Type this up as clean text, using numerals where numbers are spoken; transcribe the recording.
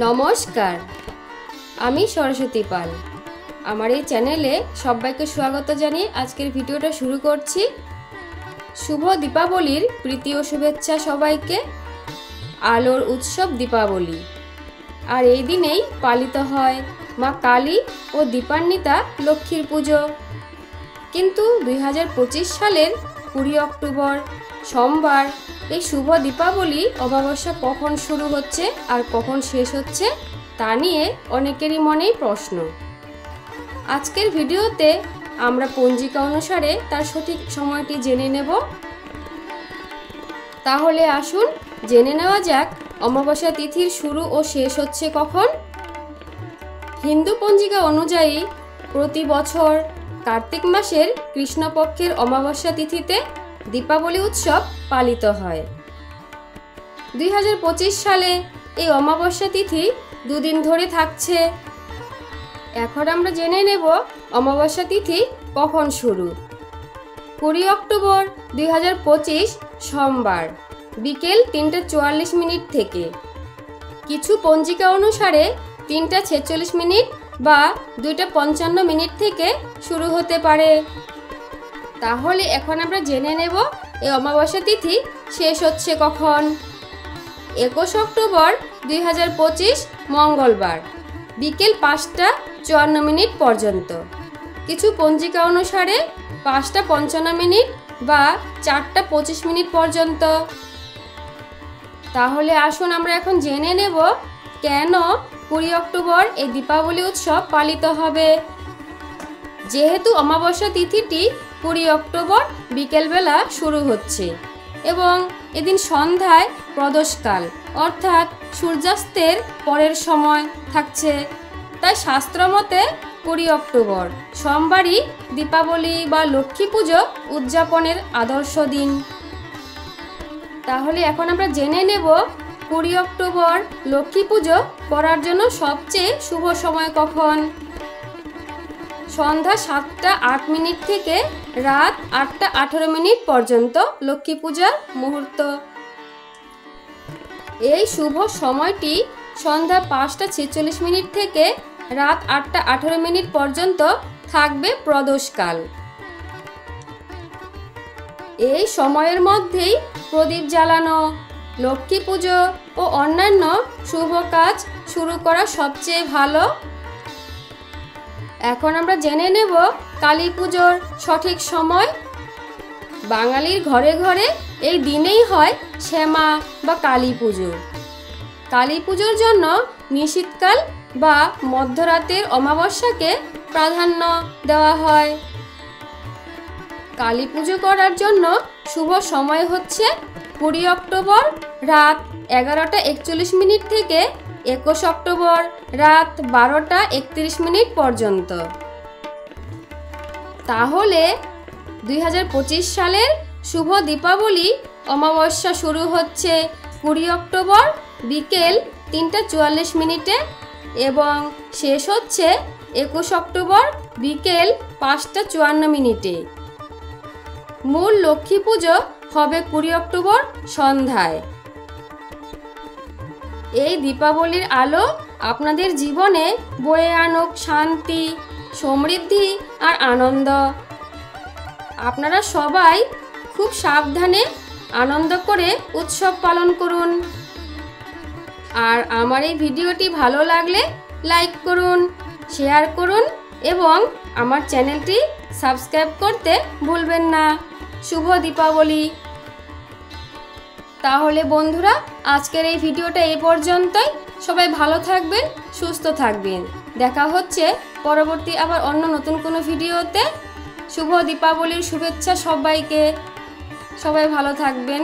নমস্কার, আমি সরস্বতী পাল। আমার এই চ্যানেলে সবাইকে স্বাগত জানিয়ে আজকের ভিডিওটা শুরু করছি। শুভ দীপাবলির প্রীতি ও শুভেচ্ছা সবাইকে। আলোর উৎসব দীপাবলি, আর এই দিনেই পালিত হয় মা কালী ও দীপান্বিতা লক্ষ্মীর পুজো। কিন্তু 2025 সালের 20 অক্টোবর সোমবার এই শুভ দীপাবলি অমাবস্যা কখন শুরু হচ্ছে আর কখন শেষ হচ্ছে তা নিয়ে অনেকেরই মনেই প্রশ্ন। আজকের ভিডিওতে আমরা পঞ্জিকা অনুসারে তার সঠিক সময়টি জেনে নেব। তাহলে আসুন জেনে নেওয়া যাক অমাবস্যা তিথির শুরু ও শেষ হচ্ছে কখন। হিন্দু পঞ্জিকা অনুযায়ী প্রতি বছর কার্তিক মাসের কৃষ্ণপক্ষের অমাবস্যা তিথিতে দীপাবলি উৎসব পালিত হয়। 2025 সালে এই অমাবস্যা তিথি দুদিন ধরে থাকছে। এখন আমরা জেনে নেব অমাবস্যা তিথি কখন শুরু। 20 অক্টোবর 2025 সোমবার বিকেল 3:44 থেকে। কিছু পঞ্জিকা অনুসারে 3:46 বা 2:55 থেকে শুরু হতে পারে। তাহলে এখন আমরা জেনে নেব এই অমাবস্যা তিথি শেষ হচ্ছে কখন। 21 অক্টোবর 2025 মঙ্গলবার বিকেল 5:54 পর্যন্ত। কিছু পঞ্জিকা অনুসারে 5:55 বা 4:25 পর্যন্ত। তাহলে আসুন আমরা এখন জেনে নেব কেন 20 অক্টোবর এই দীপাবলি উৎসব পালিত হবে। যেহেতু অমাবস্যা তিথিটি 20 অক্টোবর বিকেলবেলা শুরু হচ্ছে এবং এদিন সন্ধ্যায় প্রদোষকাল অর্থাৎ সূর্যাস্তের পরের সময় থাকছে, তাই শাস্ত্রমতে 20 অক্টোবর সোমবারই দীপাবলি বা লক্ষ্মী পুজো উদযাপনের আদর্শ দিন। তাহলে এখন আমরা জেনে নেব 20 অক্টোবর লক্ষ্মী পুজো করার জন্য সবচেয়ে শুভ সময় কখন। সন্ধ্যা 7:08 থেকে রাত 8:18 পর্যন্ত লক্ষ্মী পূজার মুহূর্ত। এই শুভ সময়টি সন্ধ্যা 5:46 থেকে রাত 8:18 পর্যন্ত থাকবে প্রদোষকাল। এই সময়ের মধ্যেই প্রদীপ জ্বালানো, লক্ষ্মী পুজো ও অন্যান্য শুভ কাজ শুরু করা সবচেয়ে ভালো। এখন আমরা জেনে নেব কালী পুজোর সঠিক সময়। বাঙালির ঘরে ঘরে এই দিনেই হয় শ্যামা বা কালী পুজো। কালী পুজোর জন্য নিশীথকাল বা মধ্যরাতের অমাবস্যাকে প্রাধান্য দেওয়া হয়। কালী পুজো করার জন্য শুভ সময় হচ্ছে 20 অক্টোবর রাত 11:41 থেকে 21 অক্টোবর রাত 12:31 পর্যন্ত। তাহলে 2025 সালের শুভ দীপাবলি অমাবস্যা শুরু হচ্ছে 20 অক্টোবর বিকেল 3:44 এবং শেষ হচ্ছে 21 অক্টোবর বিকেল 5:54। মূল লক্ষ্মী পুজো হবে 20 অক্টোবর সন্ধ্যায়। এই দীপাবলির আলো আপনাদের জীবনে বয়ে আনুক শান্তি, সমৃদ্ধি আর আনন্দ। আপনারা সবাই খুব সাবধানে আনন্দ করে উৎসব পালন করুন। আর আমার এই ভিডিওটি ভালো লাগলে লাইক করুন, শেয়ার করুন এবং আমার চ্যানেলটি সাবস্ক্রাইব করতে ভুলবেন না। শুভ দীপাবলি। তাহলে বন্ধুরা, আজকের এই ভিডিওটা এই পর্যন্তই। সবাই ভালো থাকবেন, সুস্থ থাকবেন। দেখা হচ্ছে পরবর্তী আবার অন্য নতুন কোনো ভিডিওতে। শুভ দীপাবলির শুভেচ্ছা সবাইকে। সবাই ভালো থাকবেন।